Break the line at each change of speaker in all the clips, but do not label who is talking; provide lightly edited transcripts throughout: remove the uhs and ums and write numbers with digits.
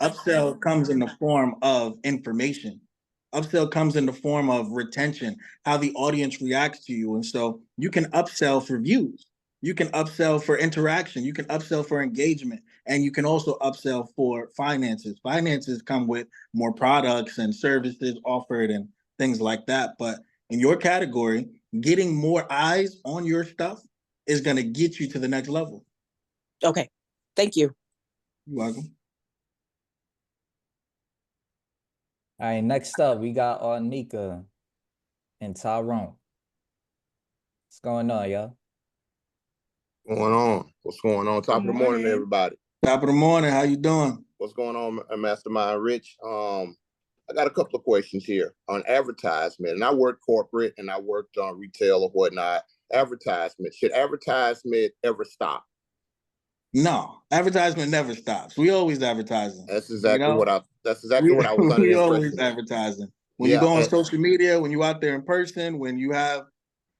Upsell comes in the form of information. Upsell comes in the form of retention, how the audience reacts to you. And so you can upsell for views. You can upsell for interaction. You can upsell for engagement. And you can also upsell for finances. Finances come with more products and services offered and things like that. But in your category, getting more eyes on your stuff is going to get you to the next level.
Okay. Thank you.
You're welcome.
All right, next up, we got Nika and Tyrone. What's going on, y'all?
Going on? What's going on? Top of the morning, everybody.
Top of the morning. How you doing?
What's going on, Mastermind Rich? I got a couple of questions here on advertisement. And I work corporate and I worked on retail or whatnot. Advertisement. Should advertisement ever stop?
No, advertisement never stops. We always advertising.
That's exactly what I was under
We
the
always
impression.
advertising. When you go on social media, when you out there in person, when you have,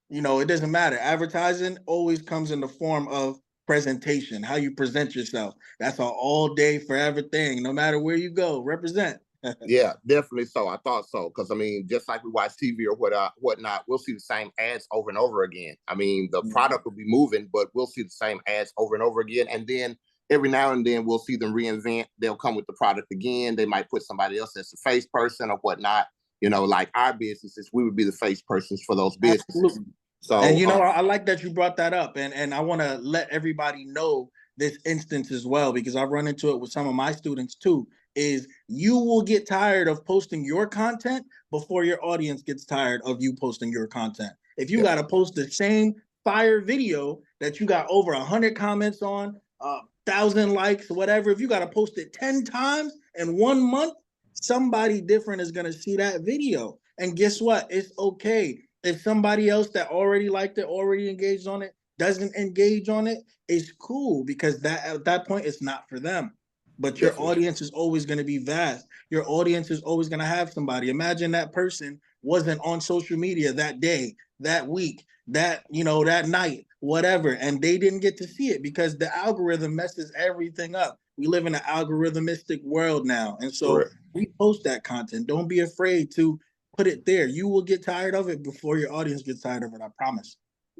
it doesn't matter. Advertising always comes in the form of presentation, how you present yourself. That's an all day forever thing. No matter where you go, represent.
Yeah, definitely so. I thought so. Because, I mean, just like we watch TV or whatnot, we'll see the same ads over and over again. I mean, the product will be moving, but we'll see the same ads over and over again. And then every now and then we'll see them reinvent. They'll come with the product again. They might put somebody else as the face person or whatnot. Like our businesses, we would be the face persons for those businesses.
Absolutely. So, and I like that you brought that up. And I want to let everybody know this instance as well, because I've run into it with some of my students too, is you will get tired of posting your content before your audience gets tired of you posting your content. If you got to post the same fire video that you got over 100 comments on, 1,000 likes, whatever, if you got to post it 10 times in 1 month, somebody different is going to see that video. And guess what? It's okay. If somebody else that already liked it, already engaged on it, doesn't engage on it, it's cool, because that at that point it's not for them. But your audience is always going to be vast. Your audience is always going to have somebody. Imagine that person wasn't on social media that day, that week, that night, whatever, and they didn't get to see it because the algorithm messes everything up. We live in an algorithmistic world now. And so we post that content. Don't be afraid to put it there. You will get tired of it before your audience gets tired of it. I promise.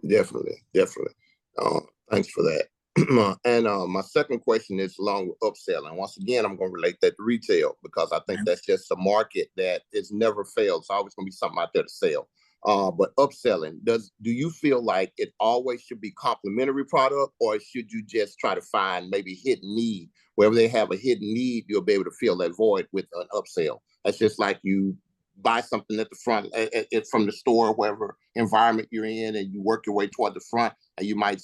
Definitely. Thanks for that. And my second question is along with upselling. Once again, I'm going to relate that to retail, because I think that's just a market that is never failed. It's always going to be something out there to sell. But upselling, do you feel like it always should be complementary product, or should you just try to find maybe hidden need? Wherever they have a hidden need, you'll be able to fill that void with an upsell. That's just like you buy something at the front from the store, whatever environment you're in, and you work your way toward the front, and you might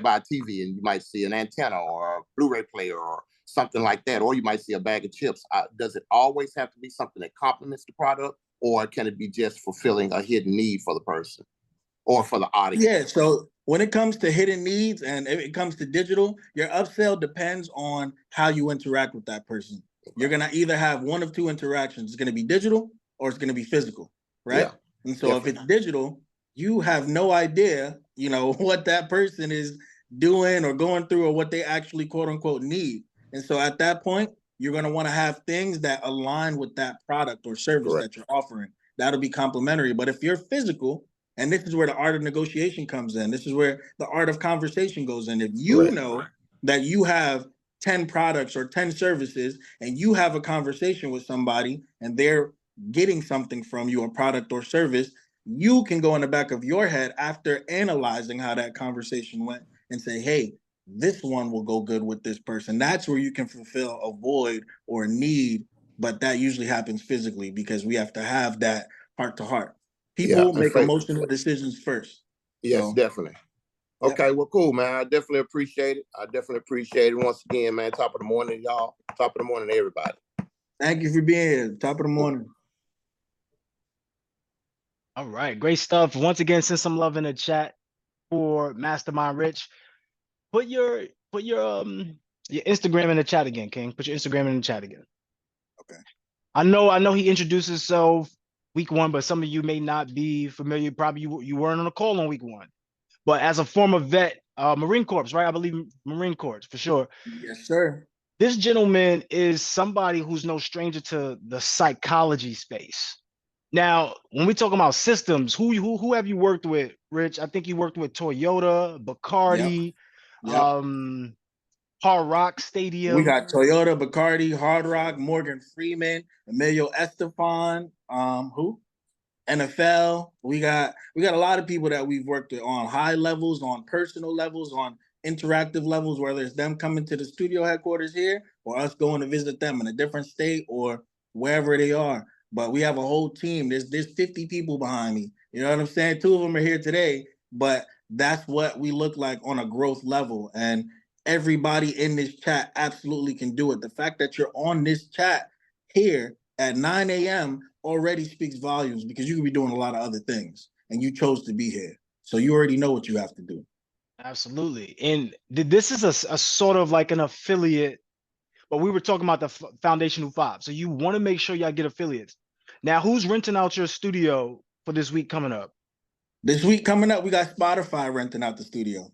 buy a TV and you might see an antenna or a Blu-ray player or something like that, or you might see a bag of chips. Does it always have to be something that complements the product, or can it be just fulfilling a hidden need for the person or for the audience?
Yeah, so when it comes to hidden needs and if it comes to digital, your upsell depends on how you interact with that person. You're going to either have one of two interactions. It's going to be digital or it's going to be physical, right? Yeah, and so if it's digital, you have no idea, what that person is doing or going through or what they actually quote unquote need. And so at that point, you're going to want to have things that align with that product or service that you're offering. That'll be complementary. But if you're physical, and this is where the art of negotiation comes in, this is where the art of conversation goes in. If you know that you have 10 products or 10 services and you have a conversation with somebody and they're getting something from you, a product or service, you can go in the back of your head after analyzing how that conversation went and say, hey, this one will go good with this person. That's where you can fulfill a void or need, but that usually happens physically because we have to have that heart to heart. People make emotional decisions first.
Yes, definitely. Okay, well, cool, man. I definitely appreciate it. Once again, man, top of the morning, y'all. Top of the morning, everybody.
Thank you for being here. Top of the morning.
All right, great stuff. Once again, send some love in the chat for Mastermind Rich. Put your Instagram in the chat again, King. Put your Instagram in the chat again.
Okay.
I know he introduced himself week 1, but some of you may not be familiar. Probably you weren't on a call on week 1. But as a former vet, Marine Corps, right? I believe Marine Corps for sure.
Yes, sir.
This gentleman is somebody who's no stranger to the psychology space. Now, when we talk about systems, who have you worked with, Rich? I think you worked with Toyota,
Yep.
Bacardi,
Yep.
Hard Rock
We
Stadium.
got Toyota, Bacardi, Hard Rock, Morgan Freeman, Emilio Estefan, who? NFL. We got a lot of people that we've worked with on high levels, on personal levels, on interactive levels, whether it's them coming to the studio headquarters here or us going to visit them in a different state or wherever they are. But we have a whole team. There's 50 people behind me. You know what I'm saying? 2 of them are here today, but that's what we look like on a growth level. And everybody in this chat absolutely can do it. The fact that you're on this chat here at 9 a.m. already speaks volumes because you could be doing a lot of other things and you chose to be here. So you already know what you have to do.
Absolutely. And this is a sort of like an affiliate, but we were talking about the foundational 5. So you want to make sure y'all get affiliates. Now, who's renting out your studio for this week coming up?
This week coming up, we got Spotify renting out the studio.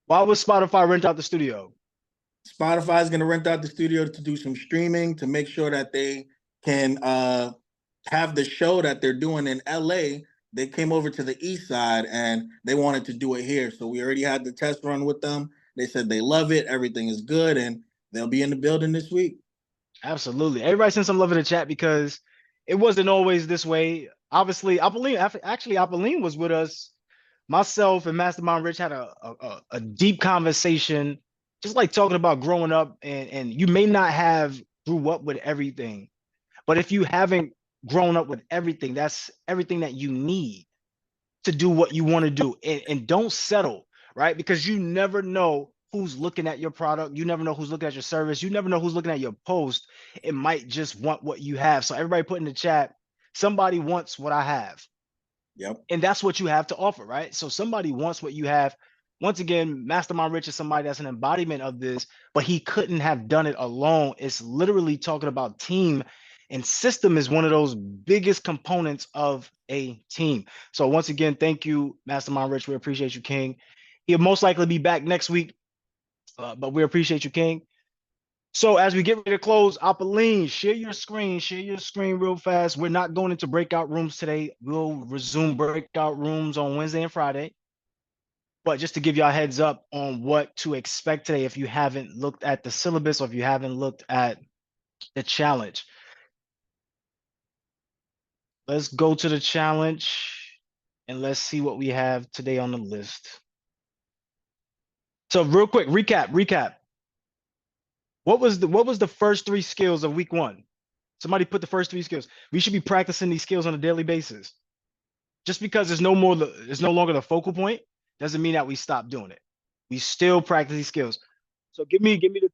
Why would Spotify rent out the studio?
Spotify is going to rent out the studio to do some streaming to make sure that they can have the show that they're doing in LA. They came over to the east side and they wanted to do it here. So we already had the test run with them. They said they love it. Everything is good. And they'll be in the building this week.
Absolutely. Everybody send some love in the chat because it wasn't always this way. Obviously, Apolline was with us. Myself and Mastermind Rich had a deep conversation, just like talking about growing up. And you may not have grew up with everything, but if you haven't grown up with everything, that's everything that you need to do what you want to do. And don't settle, right? Because you never know who's looking at your product. You never know who's looking at your service. You never know who's looking at your post. It might just want what you have. So everybody put in the chat, somebody wants what I have.
Yep.
And that's what you have to offer, right? So somebody wants what you have. Once again, Mastermind Rich is somebody that's an embodiment of this, but he couldn't have done it alone. It's literally talking about team, and system is one of those biggest components of a team. So once again, thank you, Mastermind Rich. We appreciate you, King. He'll most likely be back next week, but we appreciate you, King. So as we get ready to close, Apolline, share your screen real fast. We're not going into breakout rooms today. We'll resume breakout rooms on Wednesday and Friday. But just to give y'all a heads up on what to expect today, if you haven't looked at the syllabus or if you haven't looked at the challenge. Let's go to the challenge and let's see what we have today on the list. So real quick, recap. What was the first 3 skills of week 1? Somebody put the first 3 skills. We should be practicing these skills on a daily basis. Just because it's no longer the focal point doesn't mean that we stop doing it. We still practice these skills. So give me the 3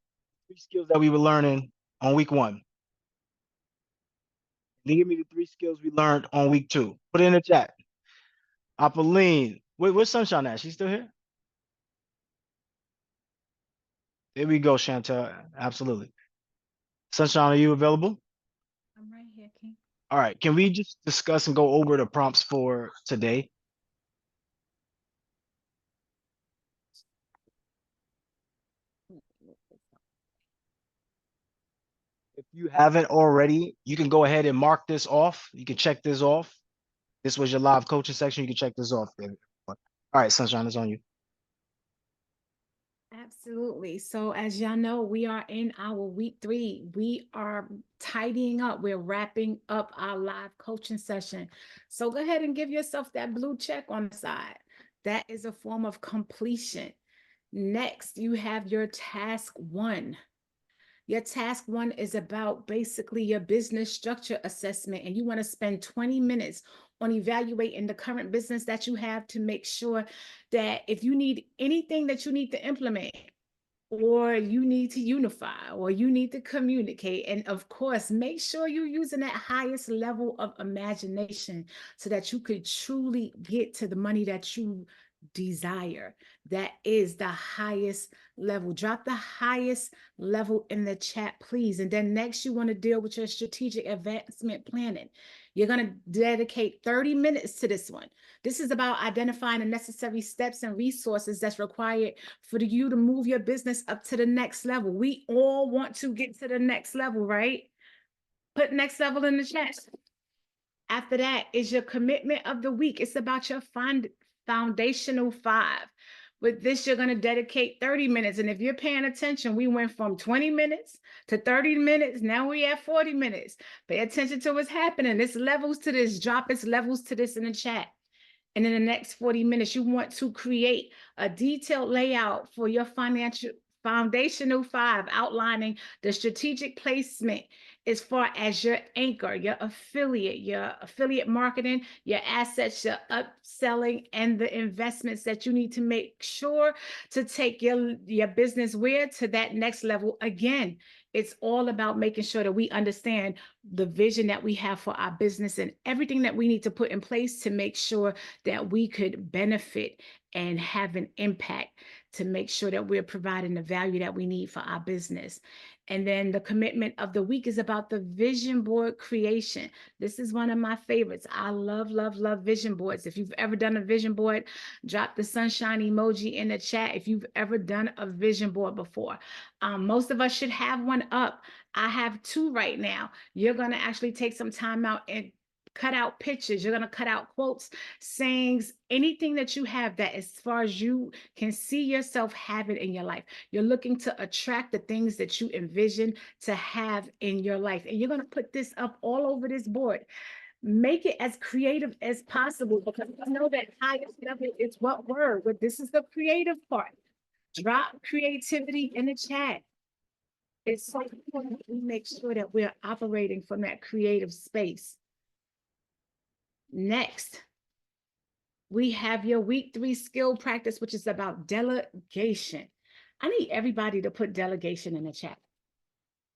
skills that we were learning on week 1. Then give me the 3 skills we learned on week 2. Put it in the chat. Apolline, where's Sunshine at? She's still here? There we go, Chantel. Absolutely. Sunshine, are you available?
I'm right here, King.
All right. Can we just discuss and go over the prompts for today? If you haven't already, you can go ahead and mark this off. You can check this off. This was your live coaching section. You can check this off. All right, Sunshine, it's on you.
Absolutely. So as y'all know, we are in our week 3. We are tidying up. We're wrapping up our live coaching session. So go ahead and give yourself that blue check on the side. That is a form of completion. Next, you have your task 1. Your task 1 is about basically your business structure assessment, and you want to spend 20 minutes on evaluating the current business that you have to make sure that if you need anything that you need to implement, or you need to unify, or you need to communicate, and of course, make sure you're using that highest level of imagination so that you could truly get to the money that you desire. That is the highest level. Drop the highest level in the chat, please. And then next, you want to deal with your strategic advancement planning. You're going to dedicate 30 minutes to this one. This is about identifying the necessary steps and resources that's required for you to move your business up to the next level. We all want to get to the next level, right? Put next level in the chat. After that is your commitment of the week. It's about your foundational 5. With this, you're going to dedicate 30 minutes. And if you're paying attention, we went from 20 minutes to 30 minutes. Now we have 40 minutes. Pay attention to what's happening. It's levels to this. Drop its levels to this in the chat. And in the next 40 minutes, you want to create a detailed layout for your foundational 5, outlining the strategic placement as far as your anchor, your affiliate marketing, your assets, your upselling, and the investments that you need to make sure to take your business where to that next level. Again, it's all about making sure that we understand the vision that we have for our business and everything that we need to put in place to make sure that we could benefit and have an impact, to make sure that we're providing the value that we need for our business. And then the commitment of the week is about the vision board creation. This is one of my favorites. I love, love, love vision boards. If you've ever done a vision board, drop the sunshine emoji in the chat if you've ever done a vision board before. Most of us should have one up. I have 2 right now. You're going to actually take some time out and cut out pictures. You're going to cut out quotes, sayings, anything that you have that as far as you can see yourself have it in your life. You're looking to attract the things that you envision to have in your life. And you're going to put this up all over this board. Make it as creative as possible, because I know that highest level is what word, but this is the creative part. Drop creativity in the chat. It's so important that we make sure that we're operating from that creative space. Next, we have your week 3 skill practice, which is about delegation. I need everybody to put delegation in the chat,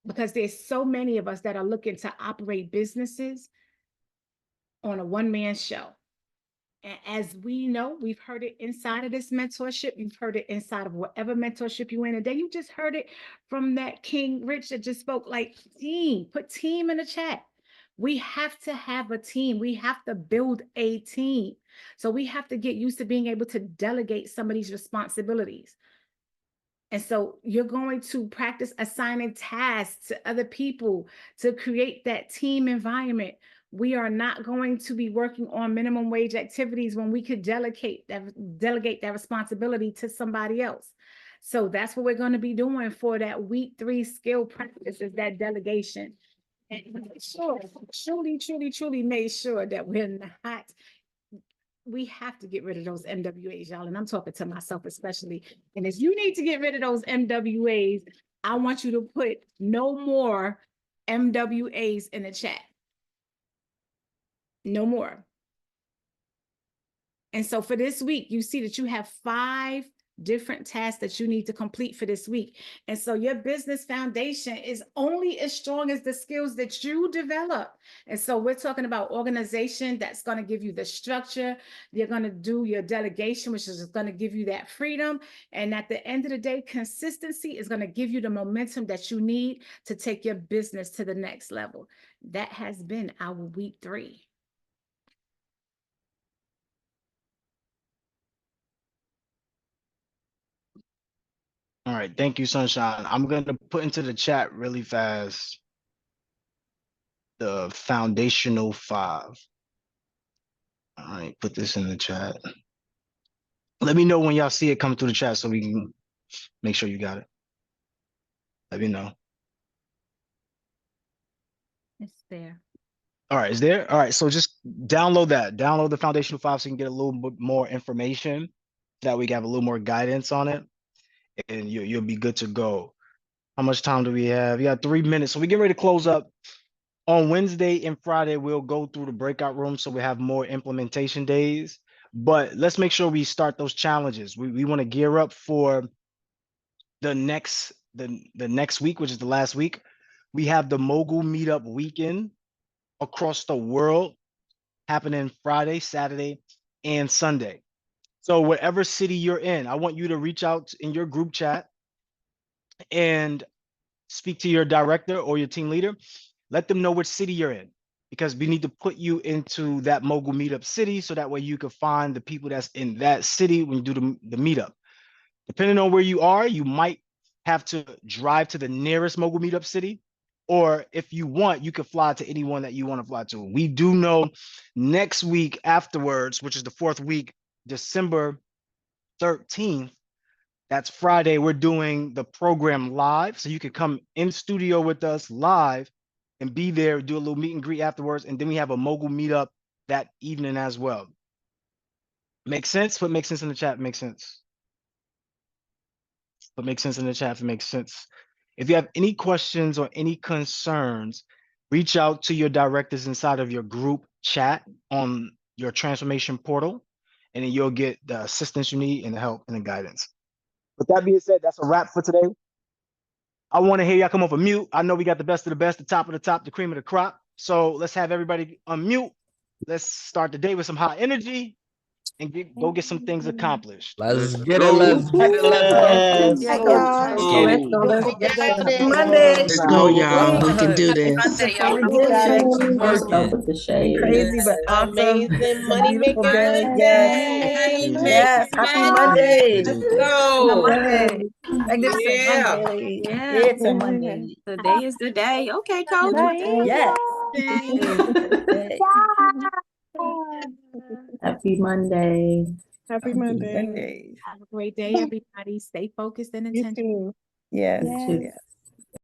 because there's so many of us that are looking to operate businesses on a one-man show. And as we know, we've heard it inside of this mentorship. You've heard it inside of whatever mentorship you're in. And then you just heard it from that King Rich that just spoke, like team. Put team in the chat. We have to have a team. We have to build a team. So we have to get used to being able to delegate some of these responsibilities. And so you're going to practice assigning tasks to other people to create that team environment. We are not going to be working on minimum wage activities when we could delegate that responsibility to somebody else. So that's what we're going to be doing for that week 3 skill practice, is that delegation. And make sure, truly make sure that we're not, we have to get rid of those MWAs, y'all. And I'm talking to myself especially. And if you need to get rid of those MWAs, I want you to put no more MWAs in the chat. No more. And so for this week, you see that you have 5 different tasks that you need to complete for this week. And so your business foundation is only as strong as the skills that you develop. And so we're talking about organization that's going to give you the structure. You're going to do your delegation, which is going to give you that freedom. And at the end of the day, consistency is going to give you the momentum that you need to take your business to the next level. That has been our week 3.
All right, thank you, Sunshine. I'm going to put into the chat really fast the foundational 5. All right, put this in the chat. Let me know when y'all see it come through the chat so we can make sure you got it. Let me know.
It's there.
All right, is there? All right, so just download that. Download the foundational 5 so you can get a little bit more information, that we can have a little more guidance on it, and you'll be good to go. How much time do we have? We got 3 minutes. So we get ready to close up. On Wednesday and Friday, we'll go through the breakout room, so we have more implementation days. But let's make sure we start those challenges. We want to gear up for the next week, which is the last week. We have the Mogul Meetup Weekend across the world happening Friday, Saturday, and Sunday. So whatever city you're in, I want you to reach out in your group chat and speak to your director or your team leader. Let them know which city you're in, because we need to put you into that mogul meetup city so that way you can find the people that's in that city when you do the meetup. Depending on where you are, you might have to drive to the nearest mogul meetup city, or if you want, you can fly to anyone that you want to fly to. We do know next week afterwards, which is the 4th week, December 13th, that's Friday, we're doing the program live. So you can come in studio with us live and be there, do a little meet and greet afterwards. And then we have a mogul meetup that evening as well. Makes sense? What makes sense in the chat makes sense. What makes sense in the chat if it makes sense. If you have any questions or any concerns, reach out to your directors inside of your group chat on your transformation portal, and then you'll get the assistance you need and the help and the guidance. With that being said, that's a wrap for today. I want to hear y'all come off of mute. I know we got the best of the best, the top of the top, the cream of the crop. So let's have everybody unmute. Let's start the day with some high energy and go get some things accomplished.
Let's get it. Let's get it. Let's
Yes.
go.
Let's go.
Let's go.
Happy
Monday.
Let's go, y'all. We can do this.
We did it.
Working.
With the shade. Crazy, but awesome.
Amazing money
Beautiful
making
day.
Monday.
Yes. Yes. Happy Monday.
Let's go.
Monday. Magnificent
Yeah.
Monday.
Yeah.
It's a Monday.
Today is the day. Okay, coach.
Yes.
Day.
Happy Monday.
Happy Monday.
Have a great day, everybody. Stay focused and
You
intentional.
too. Yes.
You too.